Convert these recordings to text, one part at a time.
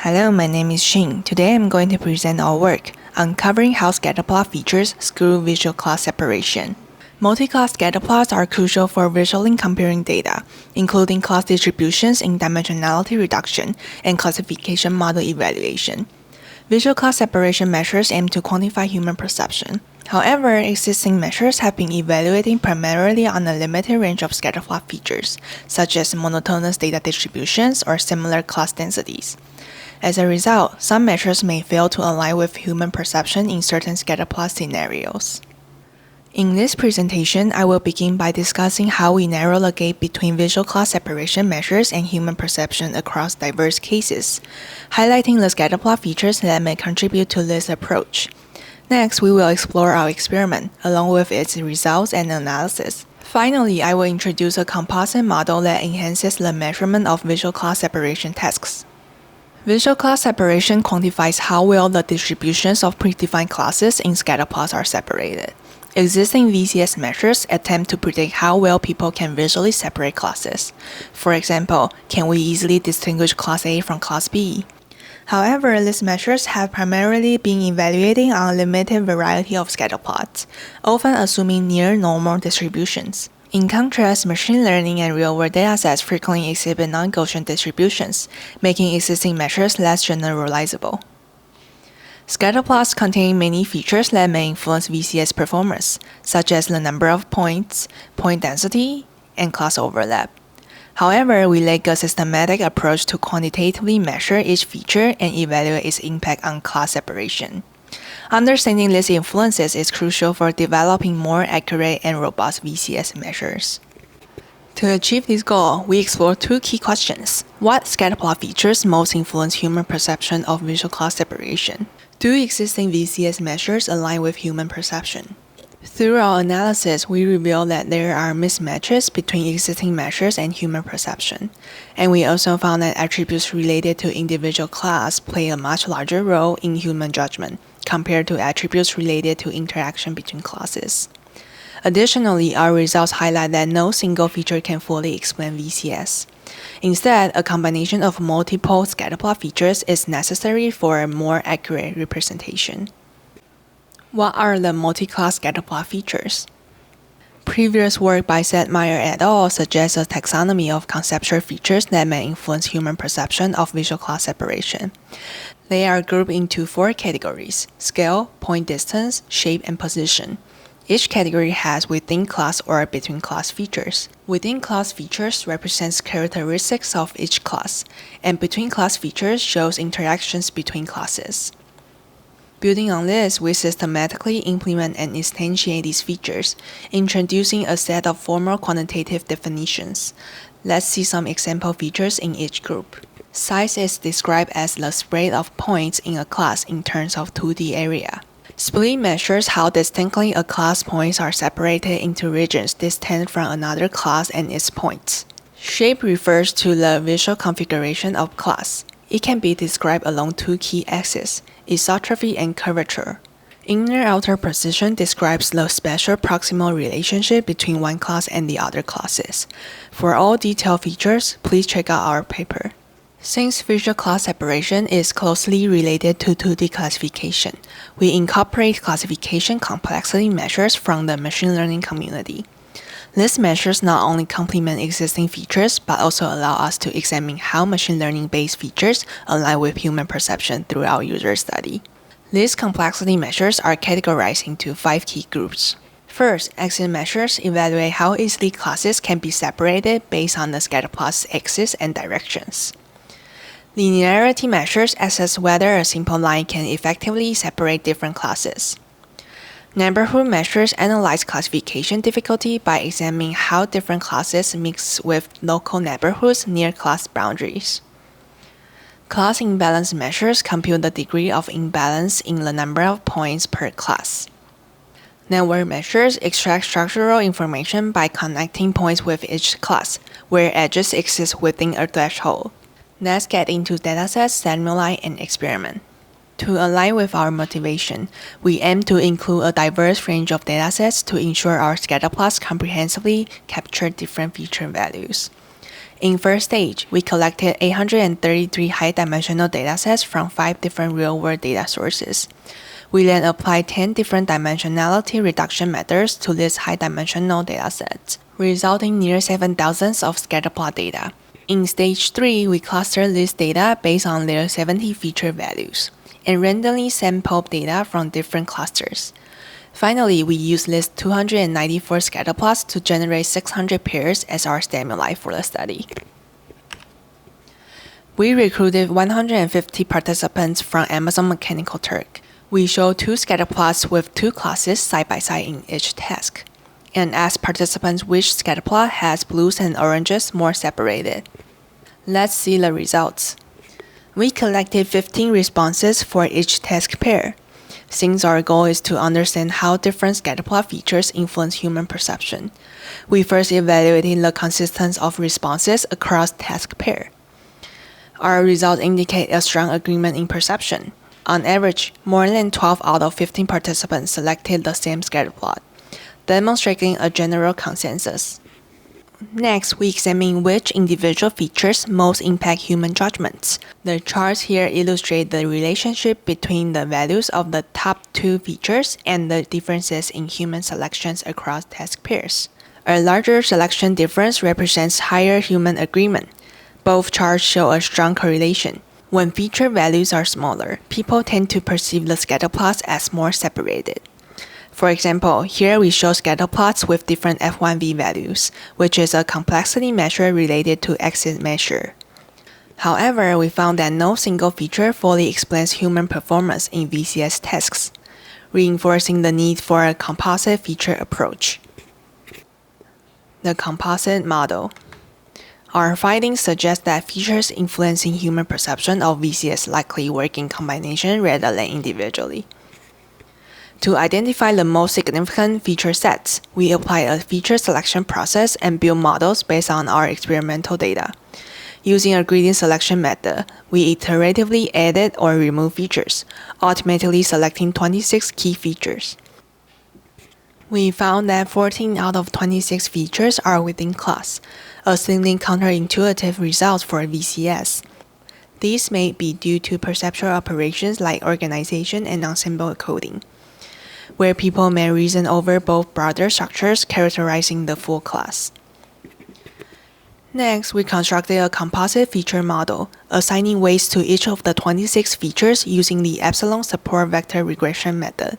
Hello, my name is Shin. Today I'm going to present our work, uncovering how scatterplot features screw visual class separation. Multi-class scatterplots are crucial for visually comparing data, including class distributions in dimensionality reduction and classification model evaluation. Visual class separation measures aim to quantify human perception. However, existing measures have been evaluating primarily on a limited range of scatterplot features, such as monotonous data distributions or similar class densities. As a result, some measures may fail to align with human perception in certain scatterplot scenarios. In this presentation, I will begin by discussing how we narrow the gap between visual class separation measures and human perception across diverse cases, highlighting the scatterplot features that may contribute to this approach. Next, we will explore our experiment, along with its results and analysis. Finally, I will introduce a composite model that enhances the measurement of visual class separation tasks. Visual class separation quantifies how well the distributions of predefined classes in scatterplots are separated. Existing VCS measures attempt to predict how well people can visually separate classes. For example, can we easily distinguish Class A from Class B? However, these measures have primarily been evaluating on a limited variety of scatterplots, often assuming near normal distributions. In contrast, machine learning and real-world datasets frequently exhibit non-Gaussian distributions, making existing measures less generalizable. Scatterplots contain many features that may influence VCS performance, such as the number of points, point density, and class overlap. However, we lack a systematic approach to quantitatively measure each feature and evaluate its impact on class separation. Understanding these influences is crucial for developing more accurate and robust VCS measures. To achieve this goal, we explore two key questions. What scatterplot features most influence human perception of visual class separation? Do existing VCS measures align with human perception? Through our analysis, we reveal that there are mismatches between existing measures and human perception, and we also found that attributes related to individual class play a much larger role in human judgment compared to attributes related to interaction between classes. Additionally, our results highlight that no single feature can fully explain VCS. Instead, a combination of multiple scatterplot features is necessary for a more accurate representation. What are the multi-class scatterplot features? Previous work by Sedmeyer et al. Suggests a taxonomy of conceptual features that may influence human perception of visual class separation. They are grouped into 4 categories: scale, point distance, shape, and position. Each category has within-class or between-class features. Within-class features represents characteristics of each class, and between-class features shows interactions between classes. Building on this, we systematically implement and instantiate these features, introducing a set of formal quantitative definitions. Let's see some example features in each group. Size is described as the spread of points in a class in terms of 2D area. Split measures how distinctly a class points are separated into regions distinct from another class and its points. Shape refers to the visual configuration of class. It can be described along 2 key axes, isotropy and curvature. Inner-outer position describes the spatial proximal relationship between one class and the other classes. For all detailed features, please check out our paper. Since visual class separation is closely related to 2D classification, we incorporate classification complexity measures from the machine learning community. These measures not only complement existing features, but also allow us to examine how machine learning-based features align with human perception through our user study. These complexity measures are categorized into 5 key groups. First, axis measures evaluate how easily classes can be separated based on the scatterplot's axis and directions. Linearity measures assess whether a simple line can effectively separate different classes. Neighborhood measures analyze classification difficulty by examining how different classes mix with local neighborhoods near class boundaries. Class imbalance measures compute the degree of imbalance in the number of points per class. Network measures extract structural information by connecting points with each class, where edges exist within a threshold. Let's get into datasets, stimuli, and experiment. To align with our motivation, we aim to include a diverse range of datasets to ensure our scatterplots comprehensively capture different feature values. In first stage, we collected 833 high-dimensional datasets from 5 different real-world data sources. We then applied 10 different dimensionality reduction methods to these high-dimensional datasets, resulting near 7,000 of scatterplot data. In stage 3, we clustered this data based on their 70 feature values, and randomly sampled data from different clusters. Finally, we used these 294 scatterplots to generate 600 pairs as our stimuli for the study. We recruited 150 participants from Amazon Mechanical Turk. We showed 2 scatterplots with 2 classes side by side in each task, and asked participants which scatterplot has blues and oranges more separated. Let's see the results. We collected 15 responses for each task pair. Since our goal is to understand how different scatterplot features influence human perception, we first evaluated the consistency of responses across task pair. Our results indicate a strong agreement in perception. On average, more than 12 out of 15 participants selected the same scatterplot, demonstrating a general consensus. Next, we examine which individual features most impact human judgments. The charts here illustrate the relationship between the values of the top 2 features and the differences in human selections across task pairs. A larger selection difference represents higher human agreement. Both charts show a strong correlation. When feature values are smaller, people tend to perceive the scatterplots as more separated. For example, here we show scatterplots with different F1V values, which is a complexity measure related to exit measure. However, we found that no single feature fully explains human performance in VCS tasks, reinforcing the need for a composite feature approach. The composite model. Our findings suggest that features influencing human perception of VCS likely work in combination rather than individually. To identify the most significant feature sets, we apply a feature selection process and build models based on our experimental data. Using a gradient selection method, we iteratively added or removed features, ultimately selecting 26 key features. We found that 14 out of 26 features are within class, a seemingly counterintuitive result for VCS. These may be due to perceptual operations like organization and ensemble coding, where people may reason over both broader structures characterizing the full class. Next, we constructed a composite feature model, assigning weights to each of the 26 features using the epsilon support vector regression method.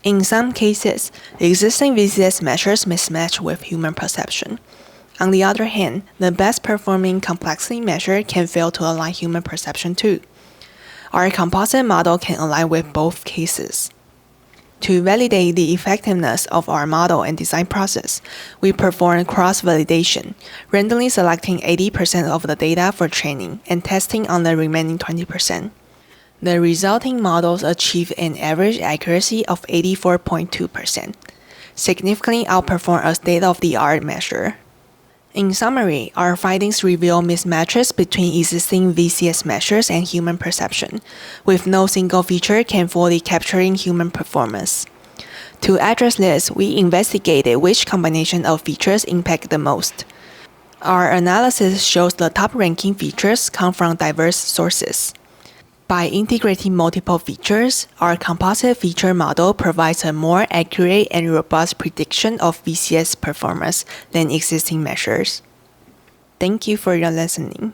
In some cases, the existing VCS measures mismatch with human perception. On the other hand, the best performing complexity measure can fail to align human perception too. Our composite model can align with both cases. To validate the effectiveness of our model and design process, we perform cross-validation, randomly selecting 80% of the data for training and testing on the remaining 20%. The resulting models achieve an average accuracy of 84.2%, significantly outperform a state-of-the-art measure. In summary, our findings reveal mismatches between existing VCS measures and human perception, with no single feature can fully capturing human performance. To address this, we investigated which combination of features impact the most. Our analysis shows the top-ranking features come from diverse sources. By integrating multiple features, our composite feature model provides a more accurate and robust prediction of VCS performance than existing measures. Thank you for your listening.